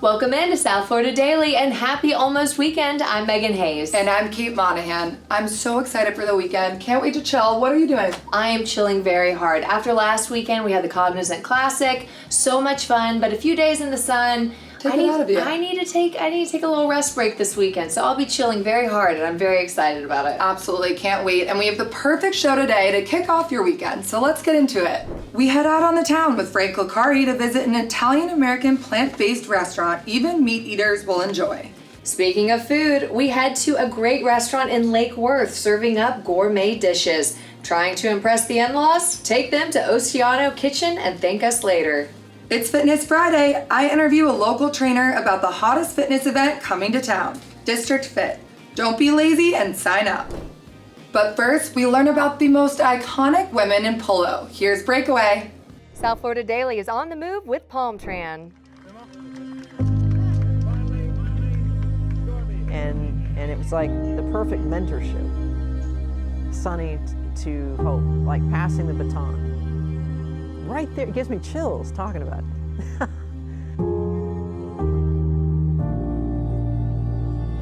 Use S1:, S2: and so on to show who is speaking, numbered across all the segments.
S1: Welcome into South Florida Daily and happy almost weekend. I'm Megan Hayes.
S2: And I'm Kate Monahan. I'm so excited for the weekend. Can't wait to chill. What are you doing?
S1: I am chilling very hard. After last weekend, we had the Cognizant Classic. So much fun, but a few days in the sun.
S2: Take it out of you.
S1: I need to take a little rest break this weekend, so I'll be chilling very hard, and I'm very excited about it.
S2: Absolutely, can't wait. And we have the perfect show today to kick off your weekend, so let's get into it. We head out on the town with Frank Licari to visit an Italian-American plant-based restaurant even meat eaters will enjoy.
S1: Speaking of food, we head to a great restaurant in Lake Worth serving up gourmet dishes. Trying to impress the in-laws? Take them to Oceano Kitchen and thank us later.
S2: It's Fitness Friday. I interview a local trainer about the hottest fitness event coming to town, District Fit. Don't be lazy and sign up. But first, we learn about the most iconic women in polo. Here's Breakaway.
S1: South Florida Daily is on the move with Palm Tran.
S3: And it was like the perfect mentorship. Sunny to Hope, like passing the baton. Right there, it gives me chills talking about it.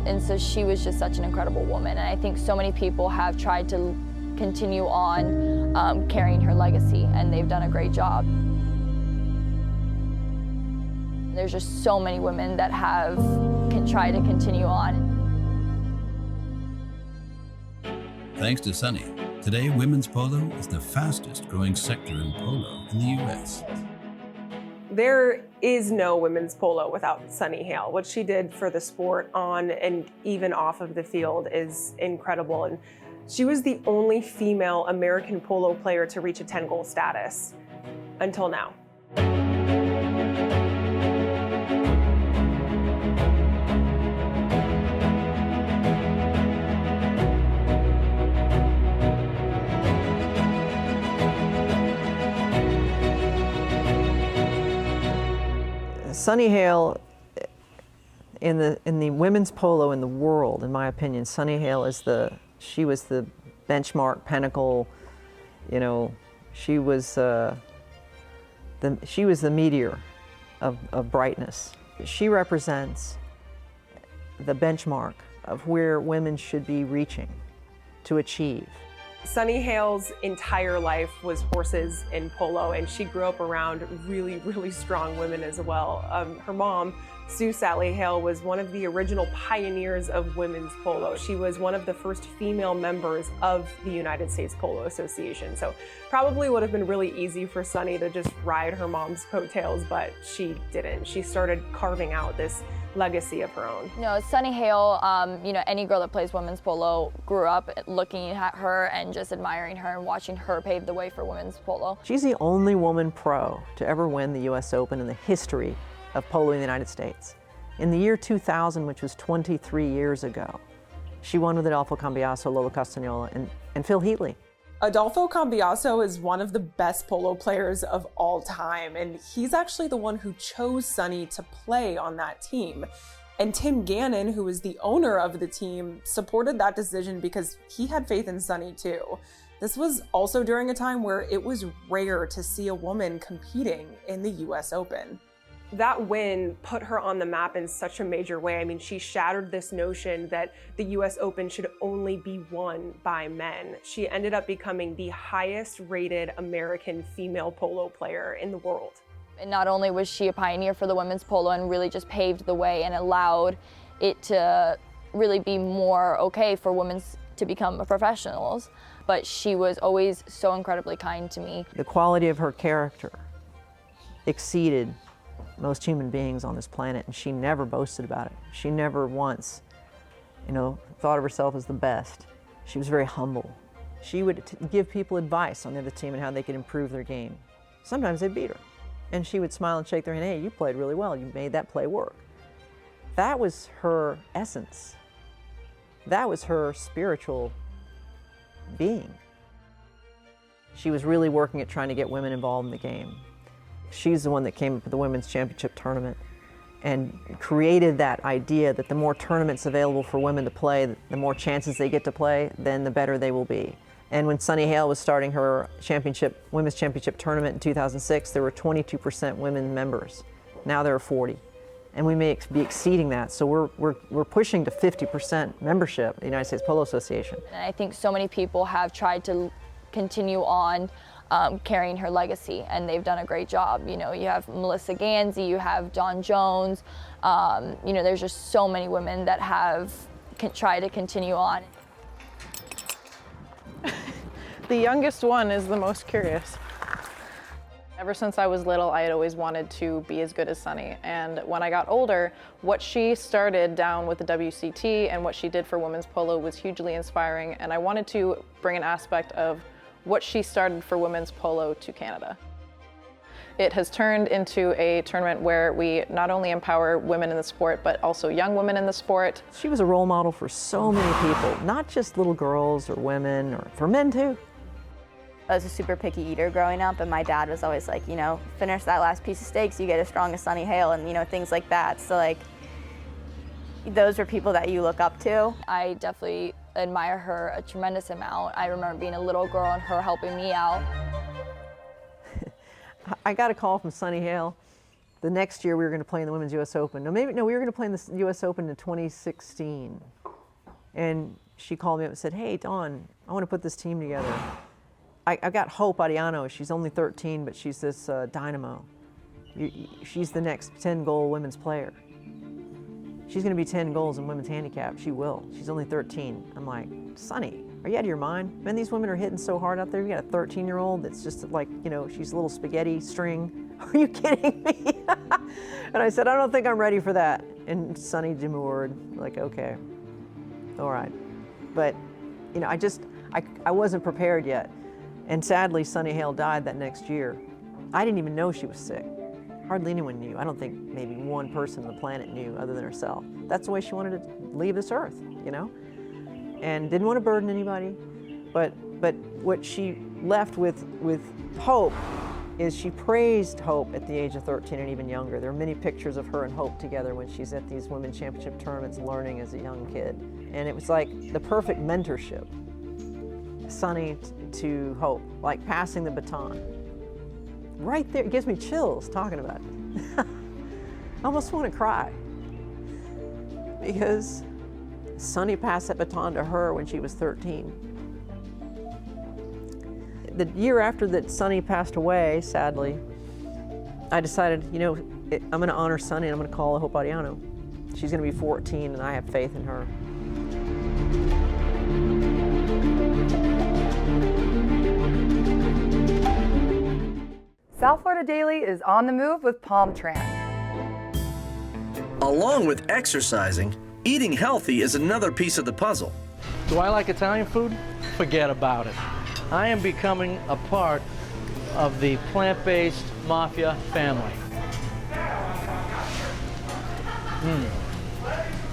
S4: And so she was just such an incredible woman, and I think so many people have tried to continue on carrying her legacy, and they've done a great job. There's just so many women that can try to continue on.
S5: Thanks to Sunny, today women's polo is the fastest growing sector in polo in the U.S.
S6: There is no women's polo without Sunny Hale. What she did for the sport on and even off of the field is incredible. And she was the only female American polo player to reach a 10-goal status until now.
S3: Sunny Hale, in the women's polo in the world, in my opinion, Sunny Hale she was the benchmark pinnacle. You know, she was the meteor of brightness. She represents the benchmark of where women should be reaching to achieve.
S6: Sunny Hale's entire life was horses in polo, and she grew up around really, really strong women as well. Her mom, Sue Sally Hale, was one of the original pioneers of women's polo. She was one of the first female members of the United States Polo Association. So probably would have been really easy for Sunny to just ride her mom's coattails, but she didn't. She started carving out this legacy of her own.
S4: No, Sunny Hale, any girl that plays women's polo grew up looking at her and just admiring her and watching her pave the way for women's polo.
S3: She's the only woman pro to ever win the U.S. Open in the history of polo in the United States. In the year 2000, which was 23 years ago, she won with Adolfo Cambiaso, Lola Castagnola, and Phil Heatley.
S6: Adolfo Cambiaso is one of the best polo players of all time, and he's actually the one who chose Sunny to play on that team. And Tim Gannon, who is the owner of the team, supported that decision because he had faith in Sunny too. This was also during a time where it was rare to see a woman competing in the US Open. That win put her on the map in such a major way. I mean, she shattered this notion that the US Open should only be won by men. She ended up becoming the highest rated American female polo player in the world.
S4: And not only was she a pioneer for the women's polo and really just paved the way and allowed it to really be more okay for women to become professionals, but she was always so incredibly kind to me.
S3: The quality of her character exceeded most human beings on this planet, and she never boasted about it. She never once, thought of herself as the best. She was very humble. She would give people advice on the other team and how they could improve their game. Sometimes they'd beat her, and she would smile and shake their hand, hey, you played really well, you made that play work. That was her essence. That was her spiritual being. She was really working at trying to get women involved in the game. She's the one that came up with the Women's Championship Tournament and created that idea that the more tournaments available for women to play, the more chances they get to play, then the better they will be. And when Sunny Hale was starting her women's championship tournament in 2006, there were 22% women members. Now there are 40. and we may be exceeding that. So we're pushing to 50% membership in the United States Polo Association.
S4: And I think so many people have tried to continue on carrying her legacy, and they've done a great job. You know, you have Melissa Gansey, you have Dawn Jones, you know, there's just so many women that have tried to continue on.
S7: The youngest one is the most curious. Ever since I was little, I had always wanted to be as good as Sunny. And when I got older, what she started down with the WCT and what she did for women's polo was hugely inspiring. And I wanted to bring an aspect of what she started for women's polo to Canada. It has turned into a tournament where we not only empower women in the sport, but also young women in the sport.
S3: She was a role model for so many people, not just little girls or women, or for men too.
S8: I was a super picky eater growing up, and my dad was always like, you know, finish that last piece of steak so you get as strong as Sunny Hale, and you know, things like that. So like, those are people that you look up to.
S4: I definitely admire her a tremendous amount. I remember being a little girl and her helping me out.
S3: I got a call from Sunny Hale. The next year we were going to play in the Women's U.S. Open. No, we were going to play in the U.S. Open in 2016. And she called me up and said, hey, Dawn, I want to put this team together. I got Hope Adiano. She's only 13, but she's this dynamo. She's the next 10-goal women's player. She's going to be 10 goals in women's handicap. She will. She's only 13. I'm like, Sunny, are you out of your mind? Man, these women are hitting so hard out there. You got a 13-year-old that's just like, you know, she's a little spaghetti string. Are you kidding me? And I said, I don't think I'm ready for that. And Sunny demurred, like, okay, all right. But, you know, I wasn't prepared yet. And sadly, Sunny Hale died that next year. I didn't even know she was sick. Hardly anyone knew. I don't think maybe one person on the planet knew other than herself. That's the way she wanted to leave this earth, you know? And didn't want to burden anybody. But what she left with Hope is she praised Hope at the age of 13 and even younger. There are many pictures of her and Hope together when she's at these women's championship tournaments learning as a young kid. And it was like the perfect mentorship. Sunny to Hope, like passing the baton. Right there, it gives me chills talking about it. I almost want to cry. Because Sunny passed that baton to her when she was 13. The year after that Sunny passed away, sadly, I decided, you know, I'm going to honor Sunny and I'm going to call Hope Adiano. She's going to be 14 and I have faith in her.
S2: South Florida Daily is on the move with Palm Tran.
S9: Along with exercising, eating healthy is another piece of the puzzle.
S10: Do I like Italian food? Forget about it. I am becoming a part of the plant-based mafia family.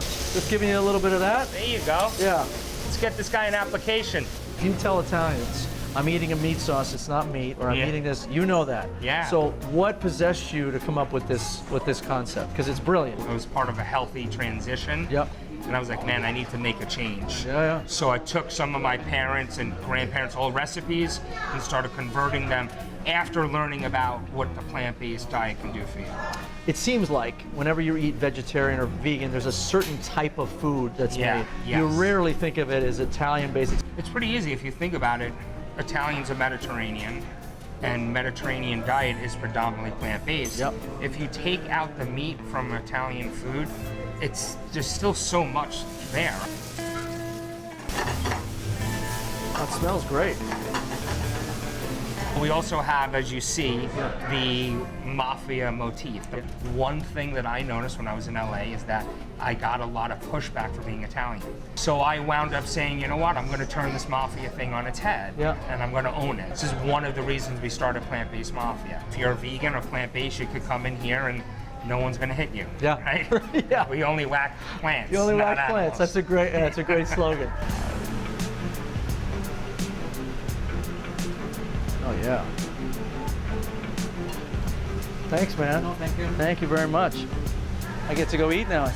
S10: Just giving you a little bit of that.
S11: There you go.
S10: Yeah.
S11: Let's get this guy an application.
S10: If you tell Italians, I'm eating a meat sauce, it's not meat, or I'm eating this, you know that.
S11: Yeah.
S10: So what possessed you to come up with this concept? Because it's brilliant.
S11: It was part of a healthy transition.
S10: Yep.
S11: And I was like, man, I need to make a change.
S10: Yeah.
S11: So I took some of my parents' and grandparents' old recipes and started converting them after learning about what the plant-based diet can do for you.
S10: It seems like whenever you eat vegetarian or vegan, there's a certain type of food that's made.
S11: Yes.
S10: You rarely think of it as Italian-based.
S11: It's pretty easy if you think about it. Italians are Mediterranean, and Mediterranean diet is predominantly plant-based.
S10: Yep.
S11: If you take out the meat from Italian food, there's still so much there.
S10: That smells great.
S11: We also have, as you see, the mafia motif. The one thing that I noticed when I was in LA is that I got a lot of pushback for being Italian. So I wound up saying, you know what, I'm going to turn this mafia thing on its head, and I'm going to own it. This is one of the reasons we started Plant-Based Mafia. If you're a vegan or plant-based, you could come in here and no one's going to hit you.
S10: Yeah.
S11: Right?
S10: Yeah.
S11: We only whack plants.
S10: You only
S11: not
S10: whack plants.
S11: animals.
S10: That's a great slogan. Oh yeah. Thanks, man.
S11: No, thank you.
S10: Thank you very much. I get to go eat now.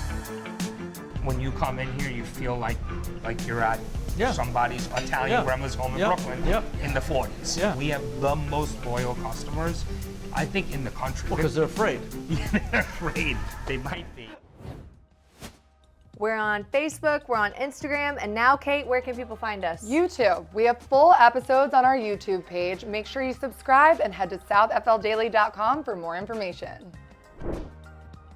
S11: When you come in here, you feel like you're at somebody's Italian grandma's home in Brooklyn in the 40s.
S10: Yeah.
S11: We have the most loyal customers I think in the country.
S10: Because they're afraid.
S11: They're afraid. They might be.
S1: We're on Facebook, we're on Instagram, and now, Kate, where can people find us?
S2: YouTube. We have full episodes on our YouTube page. Make sure you subscribe and head to southfldaily.com for more information.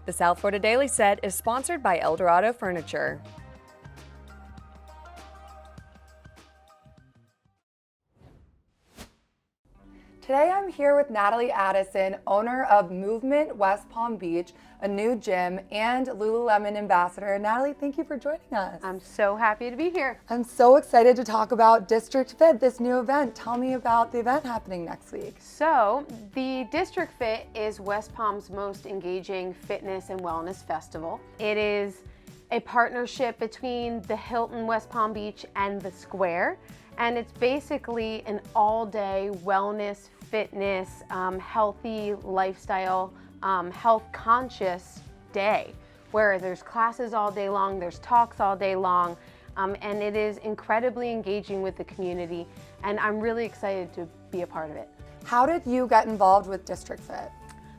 S1: The South Florida Daily Set is sponsored by Eldorado Furniture.
S2: Today I'm here with Natalie Addison, owner of Movement West Palm Beach, a new gym, and Lululemon ambassador. Natalie, thank you for joining us.
S12: I'm so happy to be here.
S2: I'm so excited to talk about District Fit, this new event. Tell me about the event happening next week.
S12: So, the District Fit is West Palm's most engaging fitness and wellness festival. It is a partnership between the Hilton West Palm Beach and the Square. And it's basically an all-day wellness, fitness, healthy lifestyle, health-conscious day where there's classes all day long, there's talks all day long, and it is incredibly engaging with the community, and I'm really excited to be a part of it.
S2: How did you get involved with District Fit?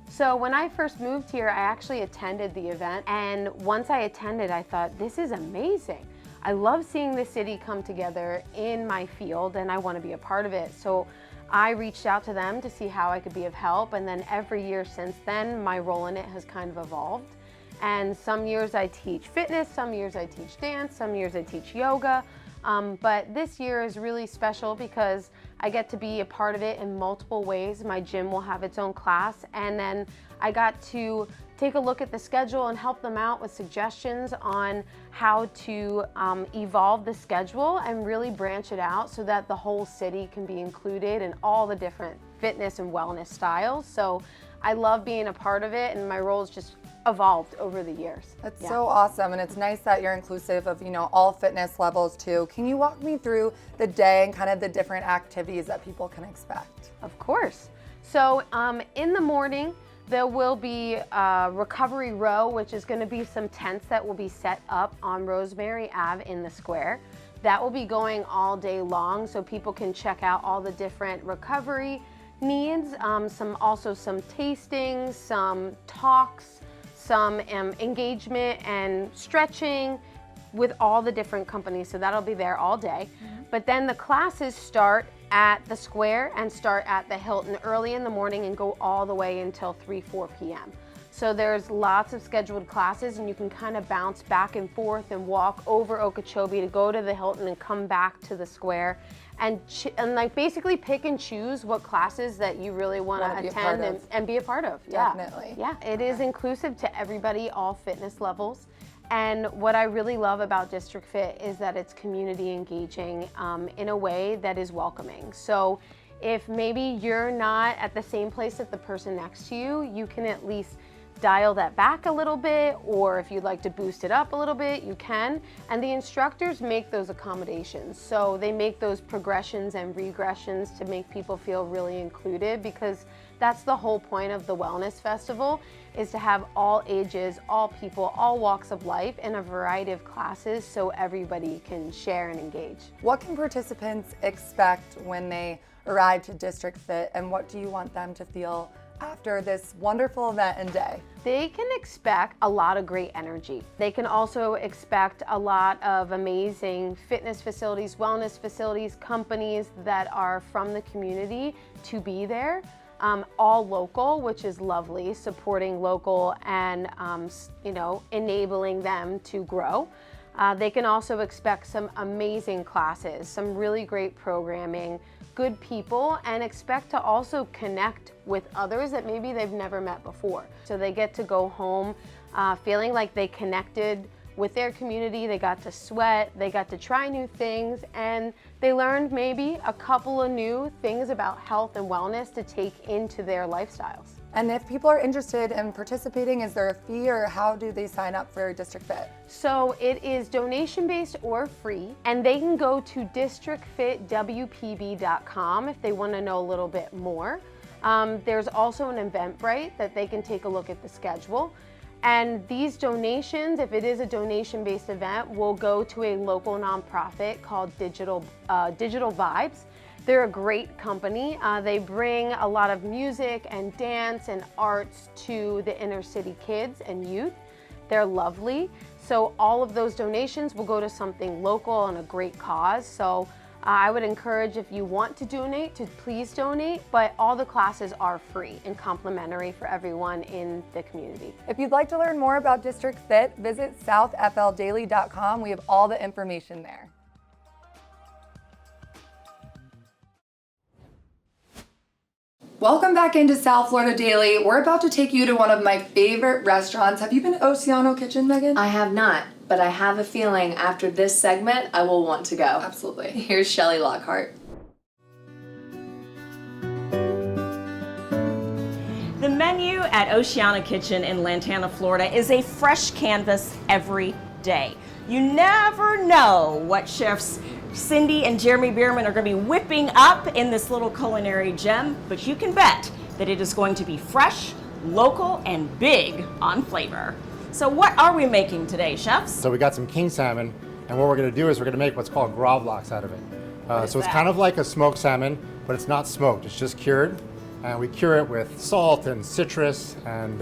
S12: So when I first moved here, I actually attended the event, and once I attended, I thought, this is amazing. I love seeing the city come together in my field, and I want to be a part of it. So I reached out to them to see how I could be of help, and then every year since then, my role in it has kind of evolved. And some years I teach fitness, some years I teach dance, some years I teach yoga. But this year is really special because I get to be a part of it in multiple ways. My gym will have its own class, and then I got to take a look at the schedule and help them out with suggestions on how to evolve the schedule and really branch it out so that the whole city can be included in all the different fitness and wellness styles. So I love being a part of it, and my role has just evolved over the years.
S2: That's so awesome, and it's nice that you're inclusive of, all fitness levels too. Can you walk me through the day and kind of the different activities that people can expect?
S12: Of course. So in the morning, there will be a recovery row, which is going to be some tents that will be set up on Rosemary Ave in the square. That will be going all day long, so people can check out all the different recovery needs, also some tastings, some talks, some engagement and stretching with all the different companies, so that'll be there all day. But then the classes start at the square and start at the Hilton early in the morning and go all the way until 3-4 p.m. So there's lots of scheduled classes, and you can kind of bounce back and forth and walk over Okeechobee to go to the Hilton and come back to the square and like basically pick and choose what classes that you really want to attend and be a part of.
S2: Definitely.
S12: Yeah, it is inclusive to everybody, all fitness levels. And what I really love about District Fit is that it's community engaging in a way that is welcoming. So if maybe you're not at the same place as the person next to you, you can at least dial that back a little bit, or if you'd like to boost it up a little bit, you can. And the instructors make those accommodations. So they make those progressions and regressions to make people feel really included, because that's the whole point of the Wellness Festival, is to have all ages, all people, all walks of life in a variety of classes so everybody can share and engage.
S2: What can participants expect when they arrive to District Fit, and what do you want them to feel after this wonderful event and day?
S12: They can expect a lot of great energy. They can also expect a lot of amazing fitness facilities, wellness facilities, companies that are from the community to be there. All local, which is lovely, supporting local and enabling them to grow. They can also expect some amazing classes, some really great programming, good people, and expect to also connect with others that maybe they've never met before. So they get to go home feeling like they connected with their community, they got to sweat, they got to try new things, and they learned maybe a couple of new things about health and wellness to take into their lifestyles.
S2: And if people are interested in participating, is there a fee, or how do they sign up for District Fit?
S12: So it is donation-based or free, and they can go to districtfitwpb.com if they want to know a little bit more. There's also an Eventbrite that they can take a look at the schedule. And these donations, if it is a donation-based event, will go to a local nonprofit called Digital Vibes. They're a great company. They bring a lot of music and dance and arts to the inner city kids and youth. They're lovely. So all of those donations will go to something local and a great cause. So I would encourage, if you want to donate, to please donate, but all the classes are free and complimentary for everyone in the community.
S2: If you'd like to learn more about District Fit, visit southfldaily.com. We have all the information there. Welcome back into South Florida Daily. We're about to take you to one of my favorite restaurants. Have you been to Oceano Kitchen, Megan?
S1: I have not, but I have a feeling after this segment, I will want to go.
S2: Absolutely.
S1: Here's Shelly Lockhart.
S13: The menu at Oceano Kitchen in Lantana, Florida is a fresh canvas every day. You never know what chefs Cindy and Jeremy Bierman are going to be whipping up in this little culinary gem, but you can bet that it is going to be fresh, local, and big on flavor. So what are we making today, chefs?
S14: So we got some king salmon, and what we're going to do is we're going to make what's called gravlax out of it. So it's kind of like a smoked salmon, but it's not smoked, it's just cured. And we cure it with salt and citrus and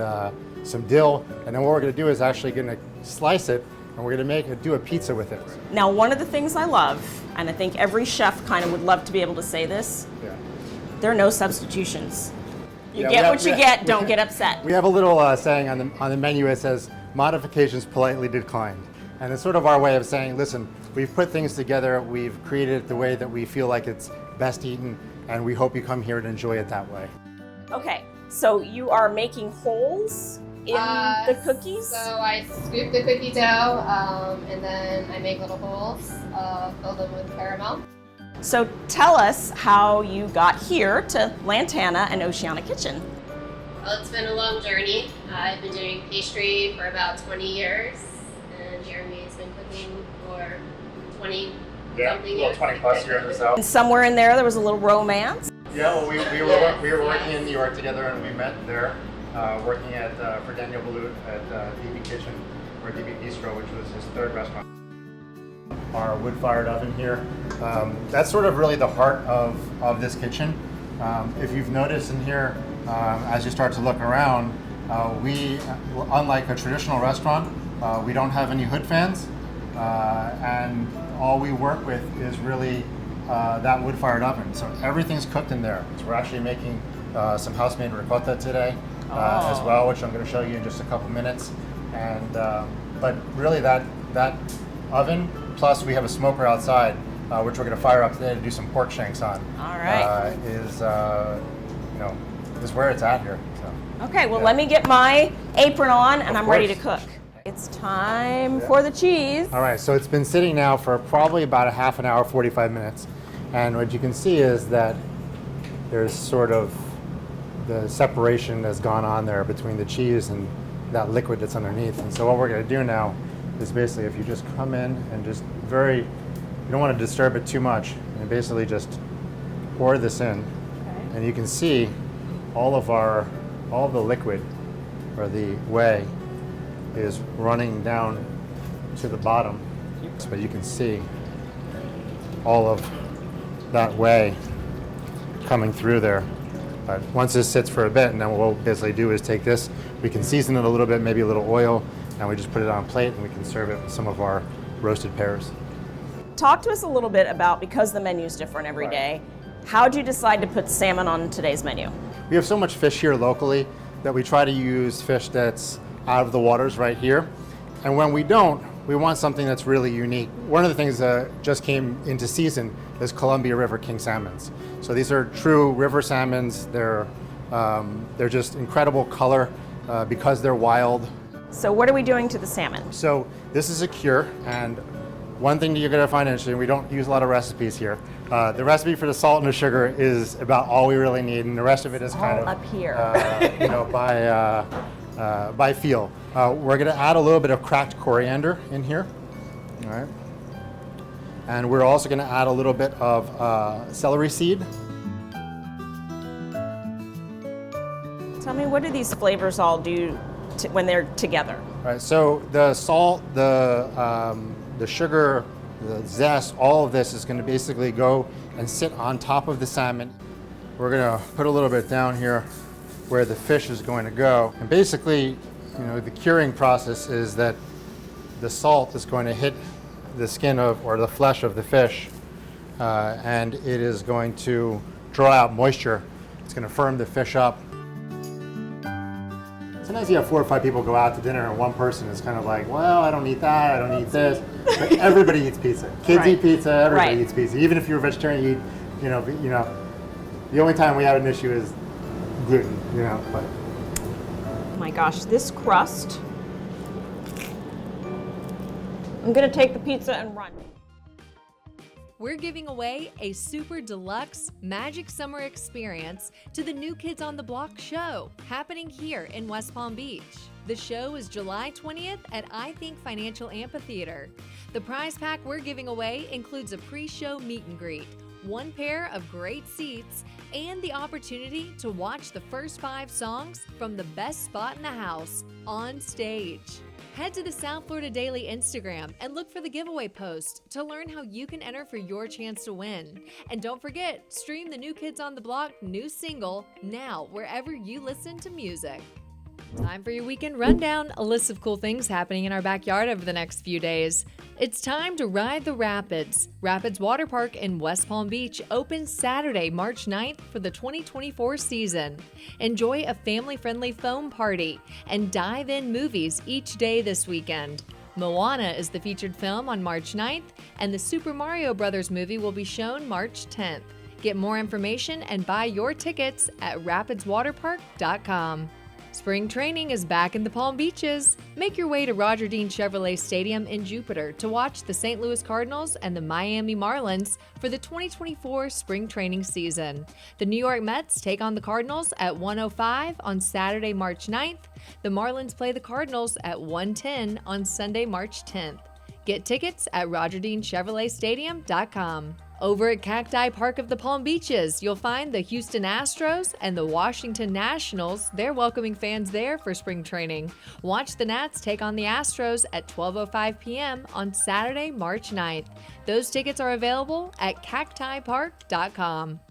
S14: some dill, and then what we're going to do is actually going to slice it, and we're going to do a pizza with it.
S13: Now, one of the things I love, and I think every chef kind of would love to be able to say this, there are no substitutions. You get what you get, don't get upset.
S14: We have a little saying on the menu. It says, modifications politely declined. And it's sort of our way of saying, listen, we've put things together, we've created it the way that we feel like it's best eaten, and we hope you come here and enjoy it that way.
S13: Okay, so you are making holes in the cookies?
S15: So I scoop the cookie dough, and then I make little holes, fill them with caramel.
S13: So tell us how you got here to Lantana and Oceano Kitchen.
S15: Well, it's been a long journey. I've been doing pastry for about 20 years, and Jeremy's been cooking for 20 something years.
S14: 20 plus years or so.
S13: And somewhere in there was a little romance.
S14: Yeah, well, we were working in New York together, and we met there, working for Daniel Balut at DB Kitchen, or DB Bistro, which was his third restaurant. Our wood-fired oven here, that's sort of really the heart of this kitchen. If you've noticed in here, as you start to look around, we, unlike a traditional restaurant, we don't have any hood fans, and all we work with is really that wood-fired oven. So everything's cooked in there. So we're actually making some house-made ricotta today as well, which I'm going to show you in just a couple minutes. And but really that oven, plus we have a smoker outside, which we're going to fire up today to do some pork shanks on.
S13: All right.
S14: Is where it's at here. So.
S13: Okay, well, let me get my apron on, and I'm ready to cook. It's time for the cheese.
S14: All right, so it's been sitting now for probably about a half an hour, 45 minutes. And what you can see is that there's sort of the separation that's gone on there between the cheese and that liquid that's underneath. And so what we're going to do now is basically, if you just come in and just you don't want to disturb it too much, and basically just pour this in. Okay. And you can see all of the liquid, or the whey, is running down to the bottom. But you can see all of that whey coming through there. But once this sits for a bit, and then what we'll basically do is take this, we can season it a little bit, maybe a little oil, and we just put it on a plate, and we can serve it with some of our roasted pears.
S13: Talk to us a little bit about, because the menu's different every day, how'd you decide to put salmon on today's menu?
S14: We have so much fish here locally that we try to use fish that's out of the waters right here. And when we don't, we want something that's really unique. One of the things that just came into season is Columbia River king salmons. So these are true river salmons. They're just incredible color because they're wild.
S13: So what are we doing to the salmon?
S14: So this is a cure, and one thing that you're going to find interesting, we don't use a lot of recipes here. The recipe for the salt and the sugar is about all we really need, and the rest of it is kind of
S13: up here.
S14: By feel. We're going to add a little bit of cracked coriander in here. All right. And we're also going to add a little bit of celery seed.
S13: Tell me, what do these flavors all do when they're together?
S14: All right. So the salt, the sugar, the zest, all of this is going to basically go and sit on top of the salmon. We're gonna put a little bit down here where the fish is going to go. And basically, the curing process is that the salt is going to hit the skin or the flesh of the fish, and it is going to draw out moisture. It's going to firm the fish up. Sometimes you have 4 or 5 people go out to dinner and one person is kind of like, well, I don't eat that, I don't eat this. But everybody eats pizza. Kids eat pizza, everybody eats pizza. Even if you're a vegetarian, you eat, the only time we have an issue is gluten, but.
S13: Oh my gosh, this crust. I'm gonna take the pizza and run.
S1: We're giving away a super deluxe Magic Summer experience to the New Kids on the Block show, happening here in West Palm Beach. The show is July 20th at I Think Financial Amphitheater. The prize pack we're giving away includes a pre-show meet and greet, 1 pair of great seats, and the opportunity to watch the first 5 songs from the best spot in the house on stage. Head to the South Florida Daily Instagram and look for the giveaway post to learn how you can enter for your chance to win. And don't forget, stream the New Kids on the Block new single now wherever you listen to music. Time for your weekend rundown, a list of cool things happening in our backyard over the next few days. It's time to ride the Rapids. Rapids Water Park in West Palm Beach opens Saturday, March 9th for the 2024 season. Enjoy a family-friendly foam party and dive-in movies each day this weekend. Moana is the featured film on March 9th, and the Super Mario Bros. Movie will be shown March 10th. Get more information and buy your tickets at rapidswaterpark.com. Spring training is back in the Palm Beaches. Make your way to Roger Dean Chevrolet Stadium in Jupiter to watch the St. Louis Cardinals and the Miami Marlins for the 2024 spring training season. The New York Mets take on the Cardinals at 1:05 on Saturday, March 9th. The Marlins play the Cardinals at 1:10 on Sunday, March 10th. Get tickets at RogerDeanChevroletStadium.com. Over at Cacti Park of the Palm Beaches, you'll find the Houston Astros and the Washington Nationals. They're welcoming fans there for spring training. Watch the Nats take on the Astros at 12:05 p.m. on Saturday, March 9th. Those tickets are available at cactipark.com.